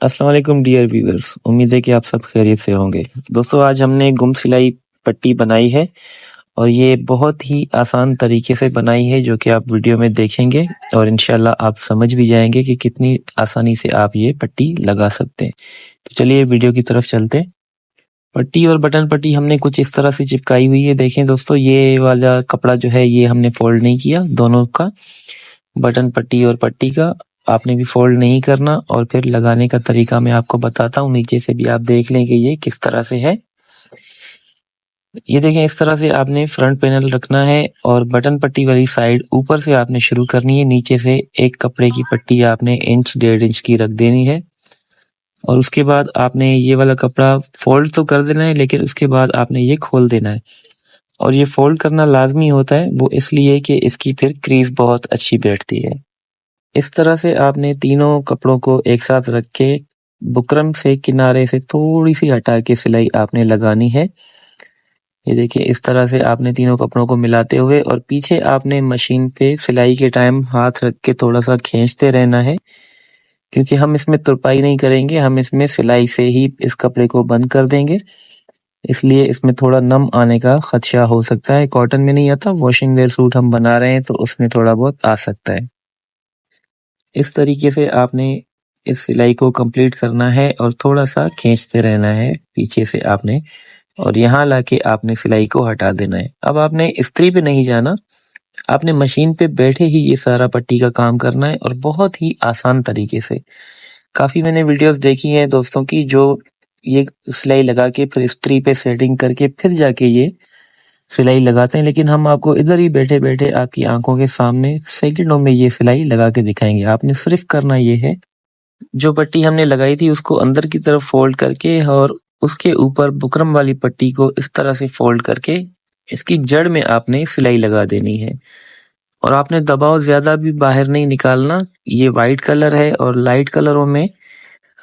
अस्सलाम वालेकुम dear viewers, उम्मीद है कि आप सब खैरियत से होंगे। दोस्तों आज हमने गुम सिलाई पट्टी बनाई है और ये बहुत ही आसान तरीके से बनाई है जो कि आप वीडियो में देखेंगे और इंशाल्लाह आप समझ भी जाएंगे कि कितनी आसानी से आप ये पट्टी लगा सकते हैं। तो चलिए वीडियो की तरफ चलते हैं। पट्टी और बटन पट्टी हमने कुछ इस तरह से चिपकाई हुई है। देखें दोस्तों, ये वाला कपड़ा जो है ये हमने फोल्ड नहीं किया, दोनों का, बटन पट्टी और पट्टी का आपने भी फोल्ड नहीं करना। और फिर लगाने का तरीका मैं आपको बताता हूँ, नीचे से भी आप देख लें कि ये किस तरह से है। ये देखें, इस तरह से आपने फ्रंट पैनल रखना है और बटन पट्टी वाली साइड ऊपर से आपने शुरू करनी है। नीचे से एक कपड़े की पट्टी आपने इंच 1.5 इंच की रख देनी है और उसके बाद आपने ये वाला कपड़ा फोल्ड तो कर देना है, लेकिन उसके बाद आपने ये खोल देना है। और ये फोल्ड करना लाजमी होता है, वो इसलिए कि इसकी फिर क्रीज बहुत अच्छी बैठती है। इस तरह से आपने तीनों कपड़ों को एक साथ रख के बुकरम से किनारे से थोड़ी सी हटा के सिलाई आपने लगानी है। ये देखिए, इस तरह से आपने तीनों कपड़ों को मिलाते हुए और पीछे आपने मशीन पे सिलाई के टाइम हाथ रख के थोड़ा सा खींचते रहना है, क्योंकि हम इसमें तुरपाई नहीं करेंगे, हम इसमें सिलाई से ही इस कपड़े को बंद कर देंगे। इसलिए इसमें थोड़ा नम आने का खदशा हो सकता है। कॉटन में नहीं आता, वॉशिंग वेयर सूट हम बना रहे हैं तो उसमें थोड़ा बहुत आ सकता है। इस तरीके से आपने इस सिलाई को कंप्लीट करना है और थोड़ा सा खींचते रहना है पीछे से आपने, और यहाँ लाके आपने सिलाई को हटा देना है। अब आपने इस्त्री पे नहीं जाना, आपने मशीन पे बैठे ही ये सारा पट्टी का काम करना है और बहुत ही आसान तरीके से। काफी मैंने वीडियोस देखी हैं दोस्तों की जो ये सिलाई लगा के फिर इस्त्री पे सेटिंग करके फिर जाके ये सिलाई लगाते हैं, लेकिन हम आपको इधर ही बैठे बैठे आपकी आंखों के सामने सेकंडों में ये सिलाई लगा के दिखाएंगे। आपने सिर्फ करना ये है, जो पट्टी हमने लगाई थी उसको अंदर की तरफ फोल्ड करके और उसके ऊपर बुकरम वाली पट्टी को इस तरह से फोल्ड करके इसकी जड़ में आपने सिलाई लगा देनी है। और आपने दबाव ज्यादा भी बाहर नहीं निकालना। ये वाइट कलर है और लाइट कलरों में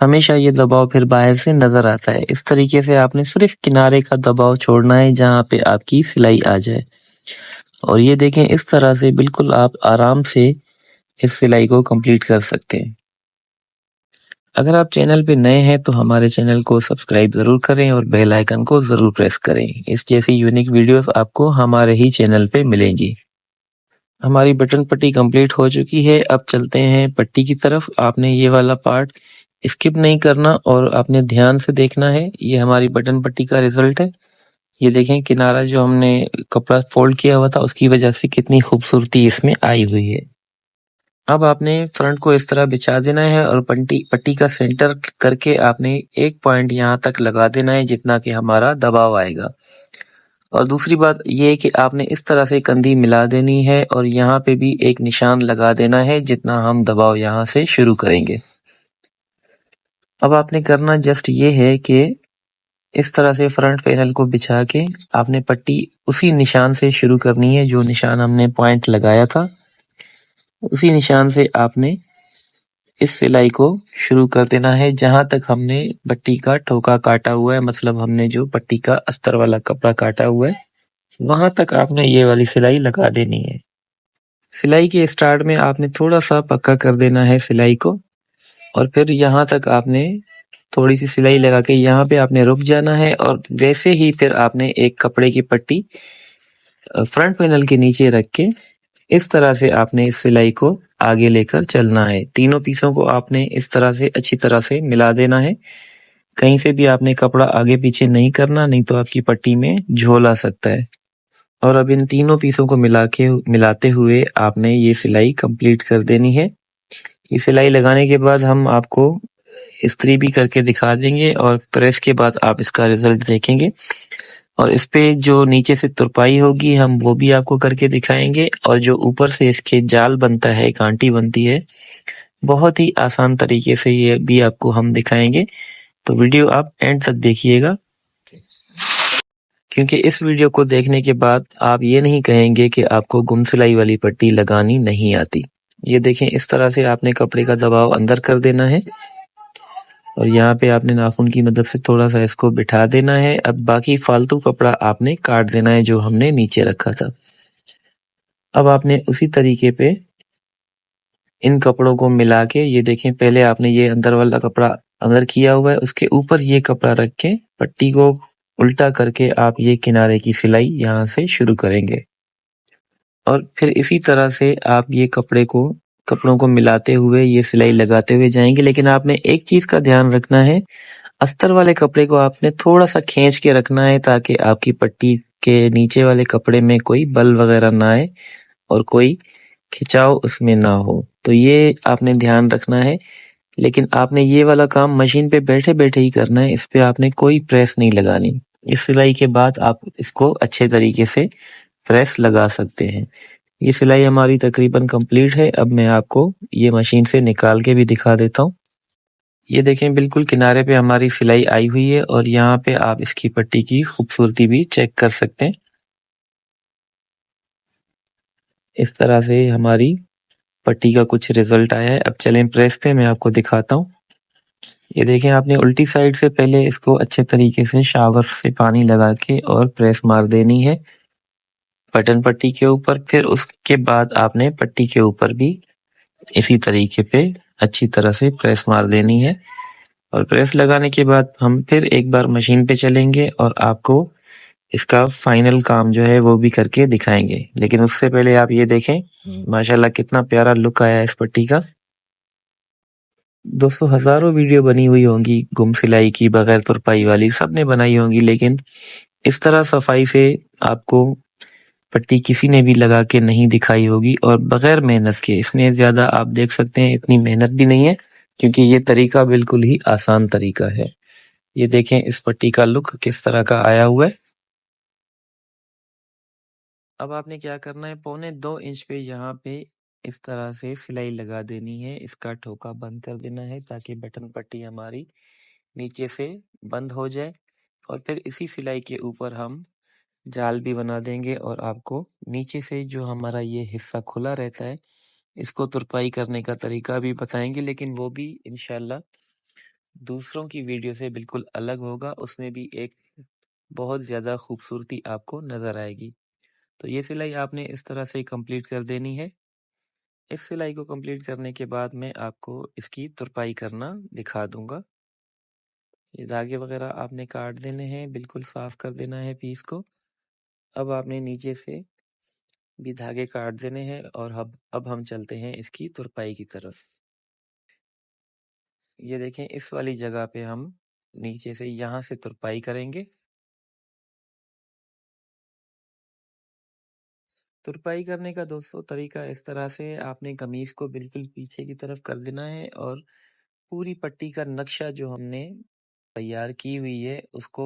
हमेशा ये दबाव फिर बाहर से नजर आता है। इस तरीके से आपने सिर्फ किनारे का दबाव छोड़ना है जहाँ पे आपकी सिलाई आ जाए। और ये देखें, इस तरह से बिल्कुल आप आराम से इस सिलाई को कंप्लीट कर सकते हैं। अगर आप चैनल पे नए हैं तो हमारे चैनल को सब्सक्राइब जरूर करें और बेल आइकन को जरूर प्रेस करें। इस जैसी यूनिक वीडियोस आपको हमारे ही चैनल पे मिलेंगी। हमारी बटन पट्टी कंप्लीट हो चुकी है। अब चलते हैं पट्टी की तरफ। आपने ये वाला पार्ट स्किप नहीं करना और आपने ध्यान से देखना है। ये हमारी बटन पट्टी का रिजल्ट है। ये देखें, किनारा जो हमने कपड़ा फोल्ड किया हुआ था उसकी वजह से कितनी खूबसूरती इसमें आई हुई है। अब आपने फ्रंट को इस तरह बिछा देना है और पट्टी का सेंटर करके आपने एक पॉइंट यहाँ तक लगा देना है जितना कि हमारा दबाव आएगा। और दूसरी बात ये है कि आपने इस तरह से कंधी मिला देनी है और यहाँ पे भी एक निशान लगा देना है जितना हम दबाव यहाँ से शुरू करेंगे। अब आपने करना जस्ट ये है कि इस तरह से फ्रंट पैनल को बिछा के आपने पट्टी उसी निशान से शुरू करनी है, जो निशान हमने पॉइंट लगाया था उसी निशान से आपने इस सिलाई को शुरू कर देना है जहां तक हमने पट्टी का ठोका काटा हुआ है, मतलब हमने जो पट्टी का अस्तर वाला कपड़ा काटा हुआ है वहां तक आपने ये वाली सिलाई लगा देनी है। सिलाई के स्टार्ट में आपने थोड़ा सा पक्का कर देना है सिलाई को और फिर यहाँ तक आपने थोड़ी सी सिलाई लगा के यहाँ पे आपने रुक जाना है। और वैसे ही फिर आपने एक कपड़े की पट्टी फ्रंट पैनल के नीचे रख के इस तरह से आपने इस सिलाई को आगे लेकर चलना है। तीनों पीसों को आपने इस तरह से अच्छी तरह से मिला देना है। कहीं से भी आपने कपड़ा आगे पीछे नहीं करना, नहीं तो आपकी पट्टी में झोल आ सकता है। और अब इन तीनों पीसों को मिलाते हुए आपने ये सिलाई कंप्लीट कर देनी है। ये सिलाई लगाने के बाद हम आपको इस्त्री भी करके दिखा देंगे और प्रेस के बाद आप इसका रिजल्ट देखेंगे। और इस पे जो नीचे से तुरपाई होगी हम वो भी आपको करके दिखाएंगे और जो ऊपर से इसके जाल बनता है, कांटी बनती है, बहुत ही आसान तरीके से ये भी आपको हम दिखाएंगे। तो वीडियो आप एंड तक देखिएगा, क्योंकि इस वीडियो को देखने के बाद आप ये नहीं कहेंगे कि आपको गुम सिलाई वाली पट्टी लगानी नहीं आती। ये देखें, इस तरह से आपने कपड़े का दबाव अंदर कर देना है और यहाँ पे आपने नाखून की मदद से थोड़ा सा इसको बिठा देना है। अब बाकी फालतू कपड़ा आपने काट देना है जो हमने नीचे रखा था। अब आपने उसी तरीके पे इन कपड़ों को मिला के, ये देखें, पहले आपने ये अंदर वाला कपड़ा अंदर किया हुआ है उसके ऊपर ये कपड़ा रख के पट्टी को उल्टा करके आप ये किनारे की सिलाई यहाँ से शुरू करेंगे और फिर इसी तरह से आप ये कपड़ों को मिलाते हुए ये सिलाई लगाते हुए जाएंगे। लेकिन आपने एक चीज का ध्यान रखना है, अस्तर वाले कपड़े को आपने थोड़ा सा खींच के रखना है ताकि आपकी पट्टी के नीचे वाले कपड़े में कोई बल वगैरह ना आए और कोई खिंचाव उसमें ना हो, तो ये आपने ध्यान रखना है। लेकिन आपने ये वाला काम मशीन पे बैठे बैठे ही करना है, इस पे आपने कोई प्रेस नहीं लगानी। इस सिलाई के बाद आप इसको अच्छे तरीके से प्रेस लगा सकते हैं। ये सिलाई हमारी तकरीबन कंप्लीट है। अब मैं आपको ये मशीन से निकाल के भी दिखा देता हूँ। ये देखें बिल्कुल किनारे पे हमारी सिलाई आई हुई है और यहाँ पे आप इसकी पट्टी की खूबसूरती भी चेक कर सकते हैं। इस तरह से हमारी पट्टी का कुछ रिजल्ट आया है। अब चलें प्रेस पे, मैं आपको दिखाता हूँ। ये देखें आपने उल्टी साइड से पहले इसको अच्छे तरीके से शावर से पानी लगा के और प्रेस मार देनी है बटन पट्टी के ऊपर। फिर उसके बाद आपने पट्टी के ऊपर भी इसी तरीके पे अच्छी तरह से प्रेस मार देनी है और प्रेस लगाने के बाद हम फिर एक बार मशीन पे चलेंगे और आपको इसका फाइनल काम जो है वो भी करके दिखाएंगे। लेकिन उससे पहले आप ये देखें माशाल्लाह कितना प्यारा लुक आया इस पट्टी का। दोस्तों हजारों वीडियो बनी हुई होंगी गुम सिलाई की, बगैर तुरपाई वाली, सबने बनाई होंगी, लेकिन इस तरह सफाई से आपको पट्टी किसी ने भी लगा के नहीं दिखाई होगी और बगैर मेहनत के। इसमें ज्यादा आप देख सकते हैं इतनी मेहनत भी नहीं है क्योंकि ये तरीका बिल्कुल ही आसान तरीका है। ये देखें इस पट्टी का लुक किस तरह का आया हुआ है। अब आपने क्या करना है, 1.25 इंच पे यहाँ पे इस तरह से सिलाई लगा देनी है। इसका ठोका बंद कर देना है ताकि बटन पट्टी हमारी नीचे से बंद हो जाए और फिर इसी सिलाई के ऊपर हम जाल भी बना देंगे और आपको नीचे से जो हमारा ये हिस्सा खुला रहता है इसको तुरपाई करने का तरीका भी बताएंगे, लेकिन वो भी इंशाल्लाह दूसरों की वीडियो से बिल्कुल अलग होगा। उसमें भी एक बहुत ज़्यादा खूबसूरती आपको नज़र आएगी। तो ये सिलाई आपने इस तरह से कंप्लीट कर देनी है। इस सिलाई को कंप्लीट करने के बाद मैं आपको इसकी तुरपाई करना दिखा दूंगा। ये धागे वगैरह आपने काट देने हैं, बिल्कुल साफ कर देना है पीस को। अब आपने नीचे से भी धागे काट देने हैं और अब हम चलते हैं इसकी तुरपाई की तरफ। ये देखें इस वाली जगह पे हम नीचे से यहाँ से तुरपाई करेंगे। तुरपाई करने का दोस्तों तरीका इस तरह से, आपने कमीज को बिल्कुल पीछे की तरफ कर देना है और पूरी पट्टी का नक्शा जो हमने तैयार की हुई है उसको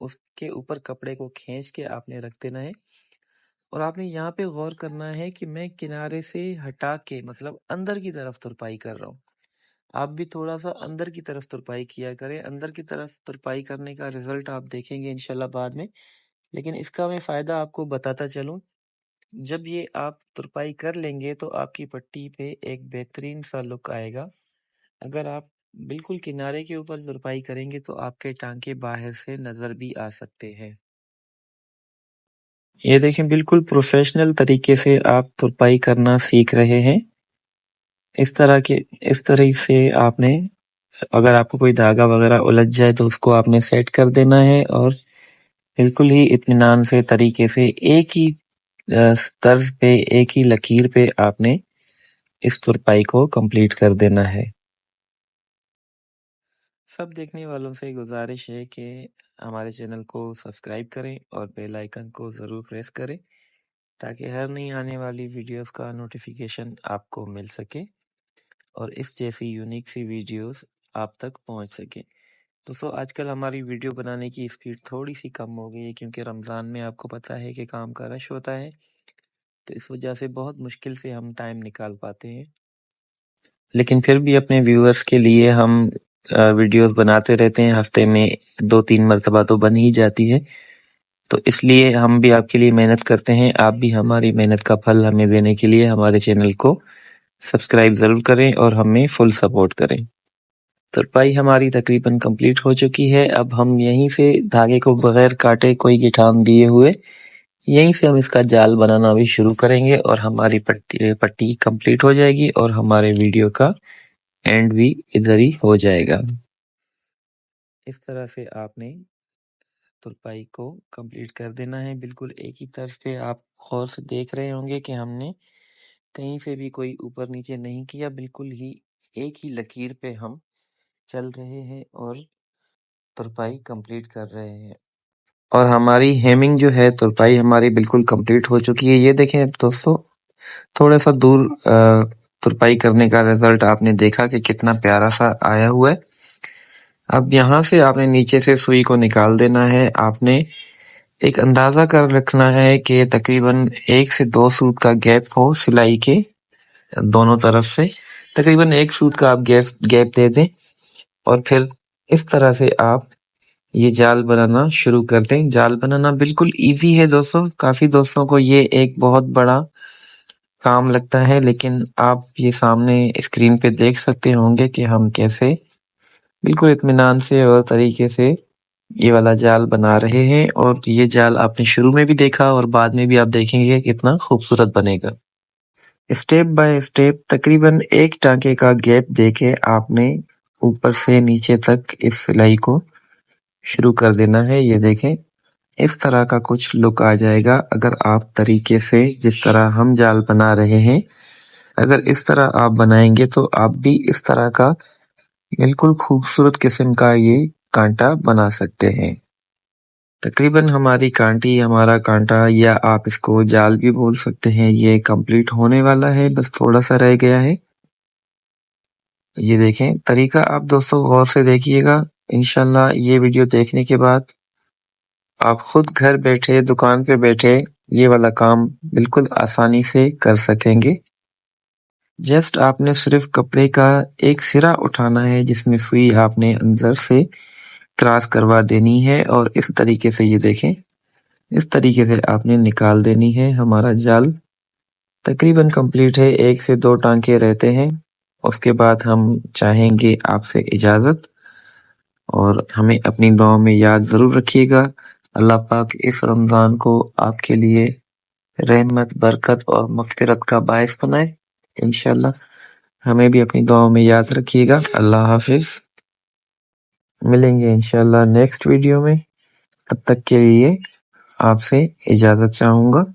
उसके ऊपर कपड़े को खींच के आपने रख देना है। और आपने यहाँ पे गौर करना है कि मैं किनारे से हटा के मतलब अंदर की तरफ तुरपाई कर रहा हूँ। आप भी थोड़ा सा अंदर की तरफ तुरपाई किया करें। अंदर की तरफ तुरपाई करने का रिजल्ट आप देखेंगे इंशाल्लाह बाद में, लेकिन इसका मैं फायदा आपको बताता चलूं। जब ये आप तुरपाई कर लेंगे तो आपकी पट्टी पे एक बेहतरीन सा लुक आएगा। अगर आप बिल्कुल किनारे के ऊपर तुरपाई करेंगे तो आपके टांके बाहर से नजर भी आ सकते हैं। ये देखें बिल्कुल प्रोफेशनल तरीके से आप तुरपाई करना सीख रहे हैं। इस तरह से आपने, अगर आपको कोई धागा वगैरह उलझ जाए तो उसको आपने सेट कर देना है और बिल्कुल ही इत्मीनान से तरीके से एक ही तर्ज पे, एक ही लकीर पे आपने इस तुरपाई को कंप्लीट कर देना है। सब देखने वालों से गुजारिश है कि हमारे चैनल को सब्सक्राइब करें और बेल आइकन को ज़रूर प्रेस करें ताकि हर नई आने वाली वीडियोस का नोटिफिकेशन आपको मिल सके और इस जैसी यूनिक सी वीडियोस आप तक पहुंच सके। दोस्तों आजकल हमारी वीडियो बनाने की स्पीड थोड़ी सी कम हो गई है क्योंकि रमज़ान में आपको पता है कि काम का रश होता है, तो इस वजह से बहुत मुश्किल से हम टाइम निकाल पाते हैं। लेकिन फिर भी अपने व्यूअर्स के लिए हम वीडियोस बनाते रहते हैं। हफ्ते में 2-3 मरतबा तो बन ही जाती है, तो इसलिए हम भी आपके लिए मेहनत करते हैं। आप भी हमारी मेहनत का फल हमें देने के लिए हमारे चैनल को सब्सक्राइब ज़रूर करें और हमें फुल सपोर्ट करें। तुरपाई हमारी तकरीबन कंप्लीट हो चुकी है। अब हम यहीं से धागे को बगैर काटे, कोई गिठान दिए हुए, यहीं से हम इसका जाल बनाना भी शुरू करेंगे और हमारी पट्टी कंप्लीट हो जाएगी और हमारे वीडियो का एंड भी इधर ही हो जाएगा। इस तरह से आपने तुरपाई को कंप्लीट कर देना है। बिल्कुल एक ही तरफ पे आप गौर से देख रहे होंगे कि हमने कहीं से भी कोई ऊपर नीचे नहीं किया, बिल्कुल ही एक ही लकीर पे हम चल रहे हैं और तुरपाई कंप्लीट कर रहे हैं। और हमारी हेमिंग जो है, तुरपाई हमारी बिल्कुल कंप्लीट हो चुकी है। ये देखें दोस्तों, थोड़ा सा दूर तुरपाई करने का रिजल्ट आपने देखा कि कितना प्यारा सा आया हुआ है। अब यहाँ से आपने नीचे से सुई को निकाल देना है। आपने एक अंदाजा कर रखना है कि तकरीबन 1 से 2 सूत का गैप हो सिलाई के दोनों तरफ से। तकरीबन 1 सूत का आप गैप दे दें और फिर इस तरह से आप ये जाल बनाना शुरू कर दें। जाल बनाना बिल्कुल ईज़ी है दोस्तों। काफ़ी दोस्तों को ये एक बहुत बड़ा काम लगता है, लेकिन आप ये सामने स्क्रीन पे देख सकते होंगे कि हम कैसे बिल्कुल इत्मीनान से और तरीके से ये वाला जाल बना रहे हैं। और ये जाल आपने शुरू में भी देखा और बाद में भी आप देखेंगे कितना खूबसूरत बनेगा। स्टेप बाय स्टेप तकरीबन 1 टाँके का गैप देके आपने ऊपर से नीचे तक इस सिलाई को शुरू कर देना है। ये देखें, इस तरह का कुछ लुक आ जाएगा अगर आप तरीके से जिस तरह हम जाल बना रहे हैं, अगर इस तरह आप बनाएंगे तो आप भी इस तरह का बिल्कुल खूबसूरत किस्म का ये कांटा बना सकते हैं। तकरीबन हमारी कांटी, हमारा कांटा या आप इसको जाल भी बोल सकते हैं, ये कंप्लीट होने वाला है, बस थोड़ा सा रह गया है। ये देखें, तरीका आप दोस्तों गौर से देखिएगा। इंशाल्लाह ये वीडियो देखने के बाद आप खुद घर बैठे, दुकान पे बैठे ये वाला काम बिल्कुल आसानी से कर सकेंगे। जस्ट आपने सिर्फ कपड़े का एक सिरा उठाना है जिसमें सुई आपने अंदर से क्रॉस करवा देनी है और इस तरीके से ये देखें, इस तरीके से आपने निकाल देनी है। हमारा जाल तकरीबन कंप्लीट है, 1 से 2 टांके रहते हैं। उसके बाद हम चाहेंगे आपसे इजाज़त और हमें अपनी दुआओं में याद ज़रूर रखिएगा। अल्लाह पाक इस रमज़ान को आपके लिए रहमत, बरकत और मग़फ़िरत का बाइस बनाए। इंशाल्लाह हमें भी अपनी दुआओं में याद रखिएगा। अल्लाह हाफ़िज़। मिलेंगे इंशाल्लाह नेक्स्ट वीडियो में। तब तक के लिए आपसे इजाज़त चाहूँगा।